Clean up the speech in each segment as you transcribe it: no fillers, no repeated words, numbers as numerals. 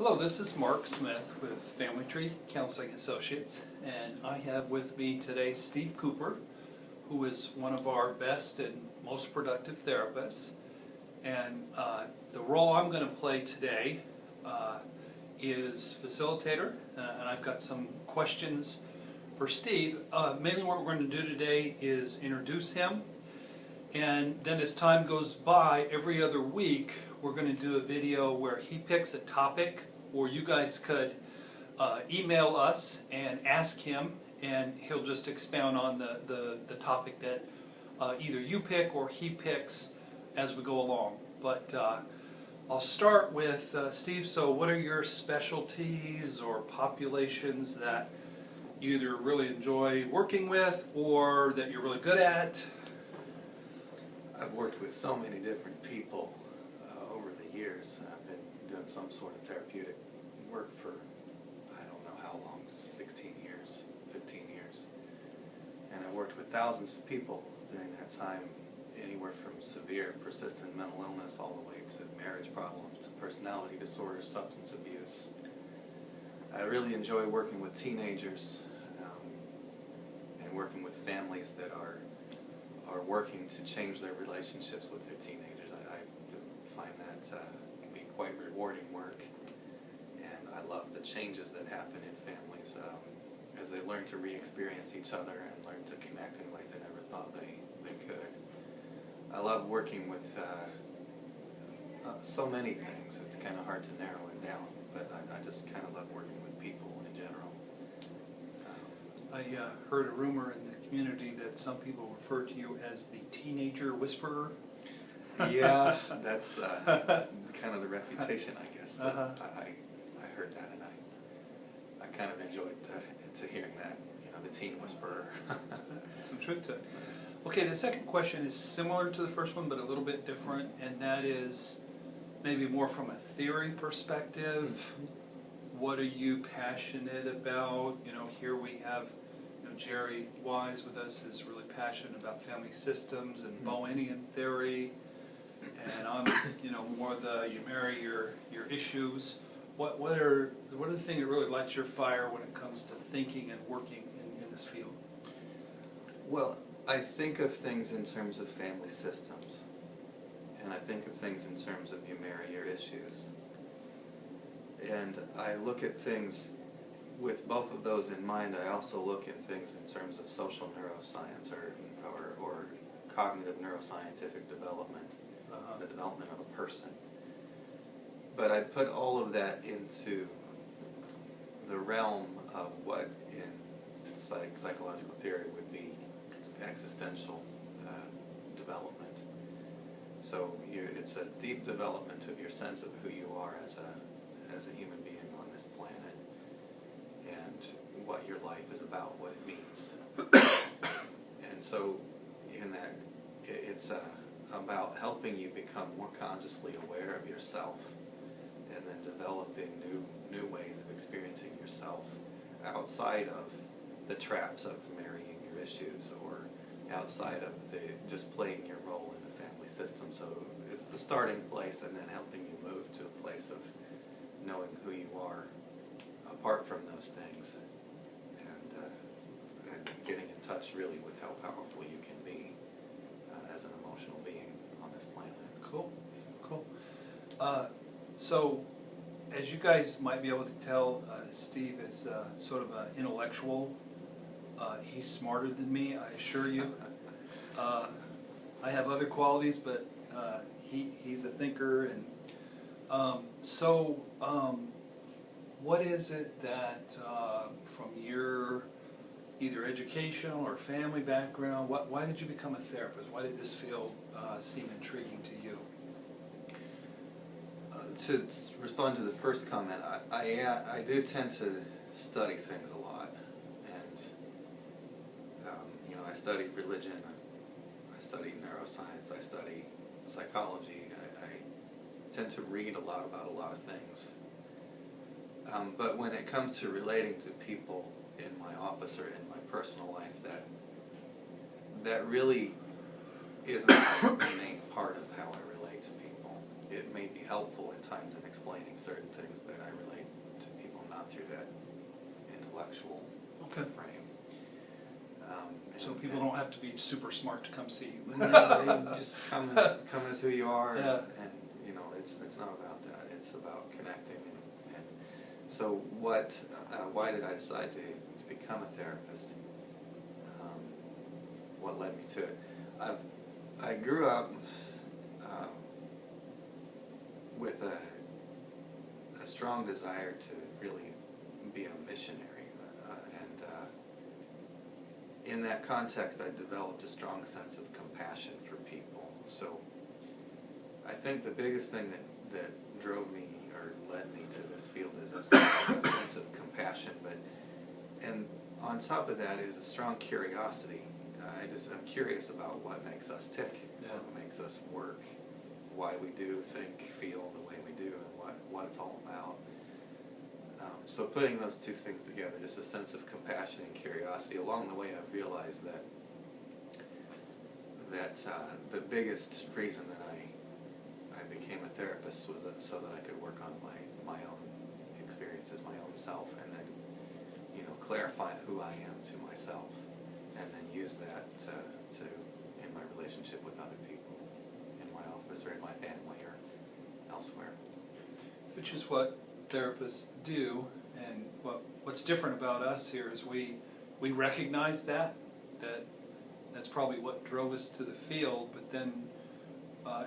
Hello, this is Mark Smith with Family Tree Counseling Associates, and I have with me today Steve Cooper, who is one of our best and most productive therapists. And the role I'm going to play today is facilitator, and I've got some questions for Steve. Mainly what we're going to do today is introduce him, and then as time goes by, every other week we're going to do a video where he picks a topic, or you guys could email us and ask him, and he'll just expound on the topic that either you pick or he picks as we go along. But I'll start with Steve. So what are your specialties or populations that you either really enjoy working with or that you're really good at? I've worked with so many different people over the years. I've been doing some sort of therapeutic work for, I don't know how long, 16 years, 15 years. And I worked with thousands of people during that time, anywhere from severe, persistent mental illness all the way to marriage problems, to personality disorders, substance abuse. I really enjoy working with teenagers and working with families that are working to change their relationships with their teenagers. I find that can be quite rewarding work, and I love the changes that happen in families as they learn to re-experience each other and learn to connect in ways they never thought they could. I love working with so many things. It's kind of hard to narrow it down, but I just kind of love working with people in general. I heard a rumor in the community that some people refer to you as the teenager whisperer. Yeah, that's kind of the reputation, I guess. That I heard that, and I kind of enjoyed to hearing that, the teen whisperer. Some truth to it. Okay, the second question is similar to the first one, but a little bit different, and that is maybe more from a theory perspective. What are you passionate about? Here we have Jerry Wise with us is really passionate about family systems and Bohemian theory, and I'm more you marry your issues. What are the things that really lights your fire when it comes to thinking and working in this field? Well, I think of things in terms of family systems, and I think of things in terms of you marry your issues, and I look at things with both of those in mind. I also look at things in terms of social neuroscience or cognitive neuroscientific development, the development of a person. But I put all of that into the realm of what in psychological theory would be existential development. So it's a deep development of your sense of who you are as a human being on this planet, and what your life is about, what it means. And so in that, it's about helping you become more consciously aware of yourself, and then developing new ways of experiencing yourself outside of the traps of marrying your issues, or outside of just playing your role in the family system. So it's the starting place, and then helping you move to a place of knowing who you are apart from those things, and getting in touch really with how powerful you can be as an emotional being on this planet. Cool. So, as you guys might be able to tell, Steve is sort of an intellectual. He's smarter than me, I assure you. I have other qualities, but he's a thinker. And what is it that, from your either educational or family background, why did you become a therapist? Why did this field seem intriguing to you? To respond to the first comment, I do tend to study things a lot, and I study religion, I study neuroscience, I study psychology. I tend to read a lot about a lot of things, but when it comes to relating to people in my office or in my personal life, that really isn't the main part of how I relate to people. it may be helpful in times in explaining certain things, but I relate to people not through that intellectual frame. So people don't have to be super smart to come see you. No, they just come as who you are, Yeah. and you know, it's not about that. It's about connecting. And so, why did I decide to become a therapist? What led me to it? I grew up with a strong desire to really be a missionary. In that context, I developed a strong sense of compassion for people. So I think the biggest thing that drove me or led me to this field is a sense of compassion. And on top of that is a strong curiosity. I'm curious about what makes us tick, what makes us work, why we do, think, feel the way we do, and what it's all about. So putting those two things together, just a sense of compassion and curiosity, along the way I've realized that the biggest reason that I became a therapist was so that I could work on my own experiences, my own self, and then, you know, clarify who I am to myself, and then use that to in my relationship with other people, in my office or in my family or elsewhere. Which is what therapists do, and what's different about us here is we recognize that's probably what drove us to the field, but then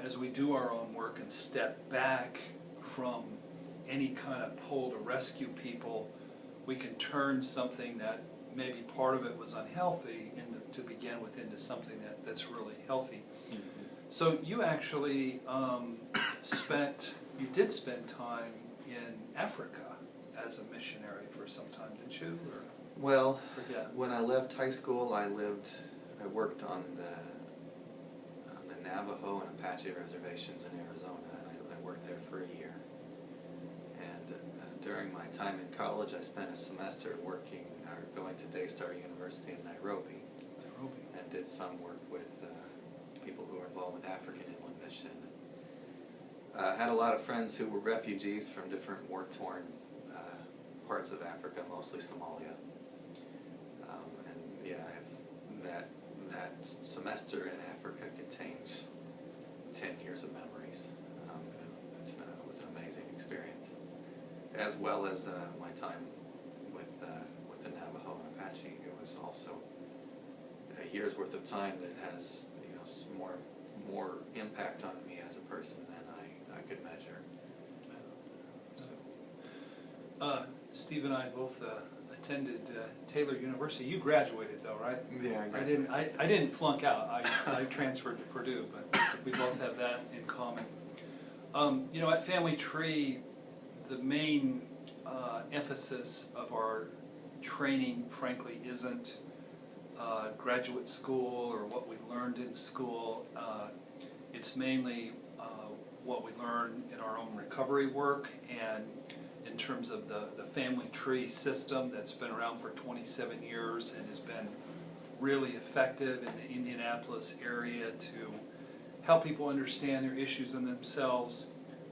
as we do our own work and step back from any kind of pull to rescue people, we can turn something that maybe part of it was unhealthy to begin with into something that's really healthy. Mm-hmm. So you actually did spend time in Africa as a missionary for some time, didn't you? Or well, when I left high school, I worked on the Navajo and Apache reservations in Arizona, and I worked there for a year. And during my time in college, I spent a semester going to Daystar University in Nairobi, and did some work with people who were involved with African Inland Mission. Had a lot of friends who were refugees from different war-torn parts of Africa, mostly Somalia. And yeah, that semester in Africa contains 10 years of memories. It was an amazing experience, as well as my time with the Navajo and Apache. It was also a year's worth of time that has, you know, more impact on me as a person than I could measure. Steve and I both attended Taylor University. You graduated though, right? Yeah, I didn't flunk out. I transferred to Purdue, but we both have that in common. You know, at Family Tree, the main emphasis of our training, frankly, isn't graduate school or what we learned in school. It's mainly what we learn in our own recovery work, and in terms of the Family Tree system that's been around for 27 years and has been really effective in the Indianapolis area to help people understand their issues in themselves.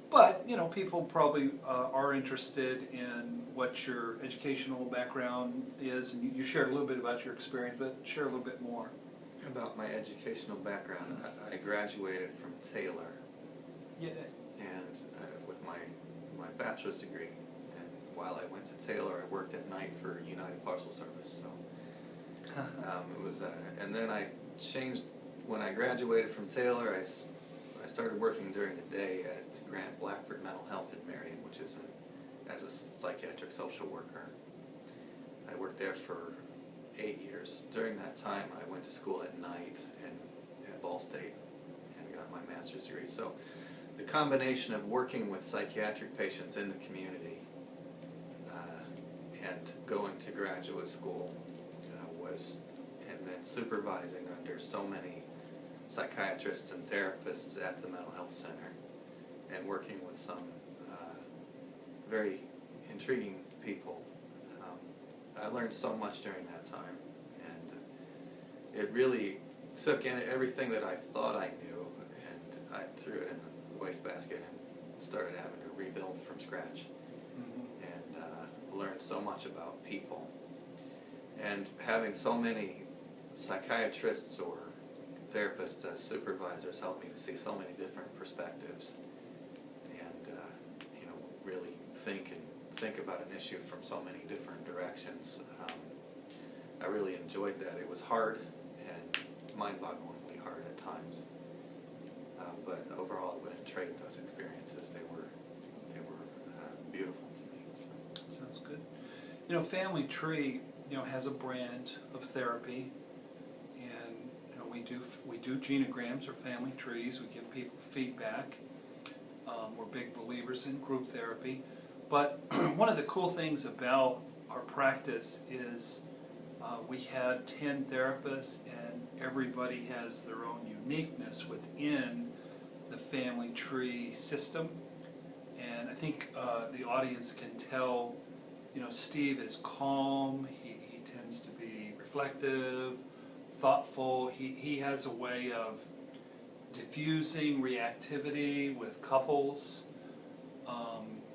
But, you know, people probably are interested in what your educational background is, and you shared a little bit about your experience, but share a little bit more. About my educational background, I graduated from Taylor. Yeah. And with my bachelor's degree. And while I went to Taylor, I worked at night for United Parcel Service. So it was, and then I changed. When I graduated from Taylor, I started working during the day at Grant-Blackford Mental Health in Marion, which is as a psychiatric social worker. I worked there for 8 years. During that time, I went to school at night at Ball State and got my master's degree. So the combination of working with psychiatric patients in the community and going to graduate school and then supervising under so many psychiatrists and therapists at the mental health center, and working with some very intriguing people. I learned so much during that time, and it really took in everything that I thought I knew, and I threw it in the wastebasket started having to rebuild from scratch. And learned so much about people. And having so many psychiatrists or therapists as supervisors helped me to see so many different perspectives, and really think about an issue from so many different directions. I really enjoyed that. It was hard and mind-bogglingly hard at times, but overall I wouldn't trade those experiences. They were beautiful to me. So. Sounds good. You know, Family Tree, has a brand of therapy, and we do genograms or family trees. We give people feedback. We're big believers in group therapy, but one of the cool things about our practice is we have 10 therapists, and everybody has their own uniqueness within the Family Tree system. And I think the audience can tell, Steve is calm, he tends to be reflective, thoughtful. He has a way of diffusing reactivity with couples,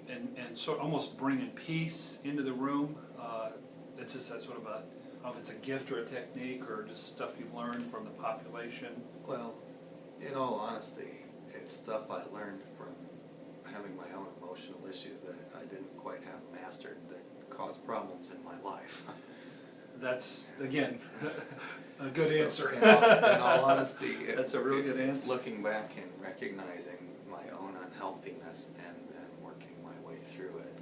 and sort of almost bringing peace into the room. It's just that sort of I don't know if it's a gift or a technique or just stuff you've learned from the population. Well, in all honesty, it's stuff I learned from having my own emotional issues that I didn't quite have mastered that caused problems in my life. That's, again, a good answer. In all honesty, that's a real good it's answer. looking back and recognizing my own unhealthiness and then working my way through it.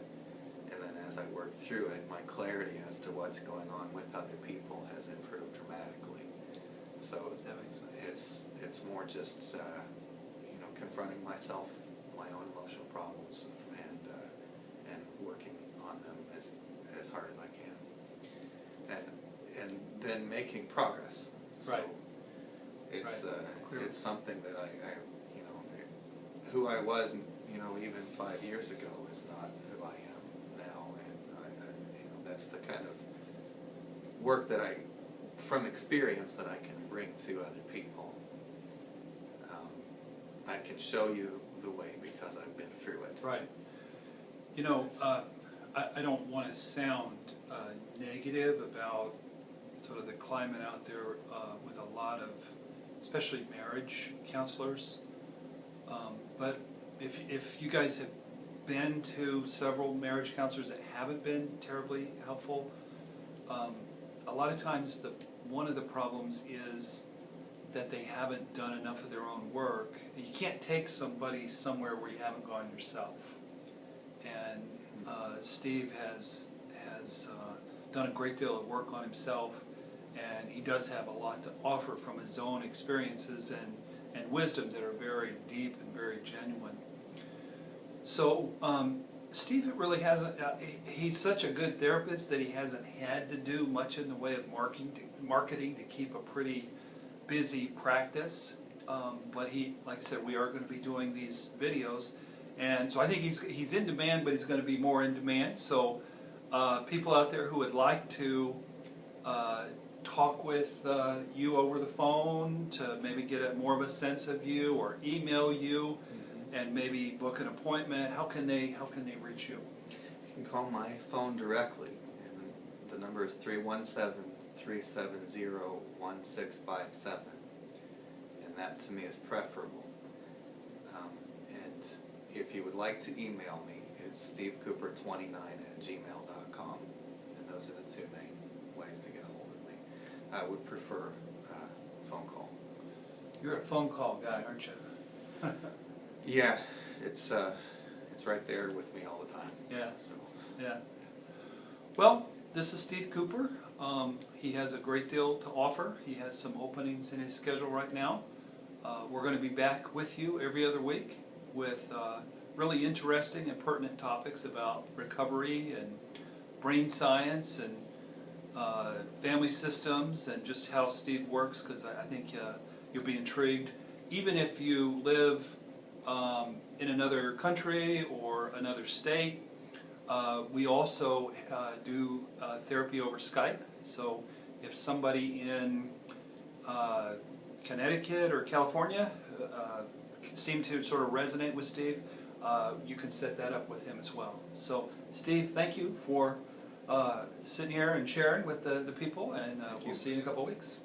And then as I work through it, my clarity as to what's going on with other people has improved dramatically. So That makes sense. it's more just confronting myself, my own emotional problems, and working on them as hard as I can, and then making progress. So Right. it's Right. it's something that I who I was even 5 years ago is not who I am now, and that's the kind of work that from experience that I can bring to other people. I can show you the way because I've been through it. Right. I don't want to sound negative about sort of the climate out there with a lot of, especially marriage counselors. But if you guys have been to several marriage counselors that haven't been terribly helpful, a lot of times one of the problems is that they haven't done enough of their own work. You can't take somebody somewhere where you haven't gone yourself. And Steve has done a great deal of work on himself, and he does have a lot to offer from his own experiences and wisdom that are very deep and very genuine. So Steve really hasn't, he's such a good therapist that he hasn't had to do much in the way of marketing to keep a pretty busy practice, but like I said, we are going to be doing these videos, and so I think he's in demand, but he's going to be more in demand. So people out there who would like to talk with you over the phone to maybe get more of a sense of you, or email you, and maybe book an appointment, how can they reach you? You can call my phone directly, and the number is 317-370-1657, and that to me is preferable. And if you would like to email me, it's stevecooper29@gmail.com, and those are the two main ways to get a hold of me. I would prefer phone call. You're a phone call guy, aren't you? Yeah, it's right there with me all the time. Yeah. So. Yeah. Well, this is Steve Cooper. He has a great deal to offer. He has some openings in his schedule right now. We're going to be back with you every other week with really interesting and pertinent topics about recovery and brain science and family systems and just how Steve works, because I think you'll be intrigued. Even if you live in another country or another state, we also do therapy over Skype. So if somebody in Connecticut or California seem to sort of resonate with Steve, you can set that up with him as well. So Steve, thank you for sitting here and sharing with the people, and we'll see you in a couple of weeks.